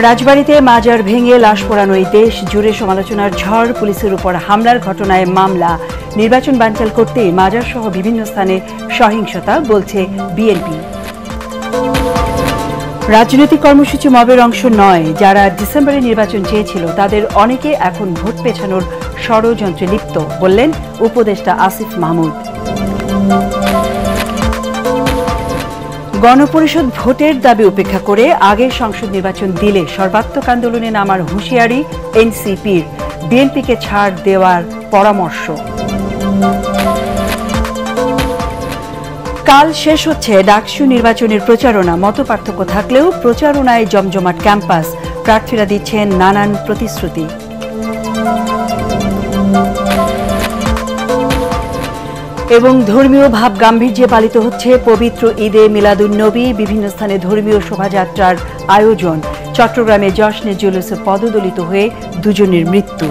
রাজবাড়ীতে মাজার ভেঙে লাশ পোড়ানোয় দেশ জুড়ে সমালোচনার ঝড়। পুলিশের উপর হামলার ঘটনায় মামলা। নির্বাচন বানচাল করতে মাজার সহ বিভিন্ন স্থানে সহিংসতা, বলছে বিএনপি। রাজনৈতিক কর্মসূচি মবের অংশ নয়। যারা ডিসেম্বরে নির্বাচন চেয়েছিল তাদের অনেকে এখন ভোট পেছানোর ষড়যন্ত্রে লিপ্ত, বললেন উপদেষ্টা আসিফ মাহমুদ। গণপরিষদ ভোটের দাবি উপেক্ষা করে আগের সংসদ নির্বাচন দিলে সর্বাত্মক আন্দোলনে নামার হুঁশিয়ারি এনসিপির। বিএনপিকে ছাড় দেওয়ার পরামর্শ। কাল শেষ হচ্ছে ডাকসু নির্বাচনের প্রচারণা। মতপার্থক্য থাকলেও প্রচারণায় জমজমাট ক্যাম্পাস। প্রার্থীরা দিচ্ছেন নানান প্রতিশ্রুতি। এবং ধর্মীয় ভাব গাম্ভীর্যে পালিত হচ্ছে পবিত্র ঈদে মিলাদুন্নবী। বিভিন্ন স্থানে ধর্মীয় শোভাযাত্রার আয়োজন। চট্টগ্রামে জশ্নে জুলুসে পদদলিত হয়ে দুজনের মৃত্যু।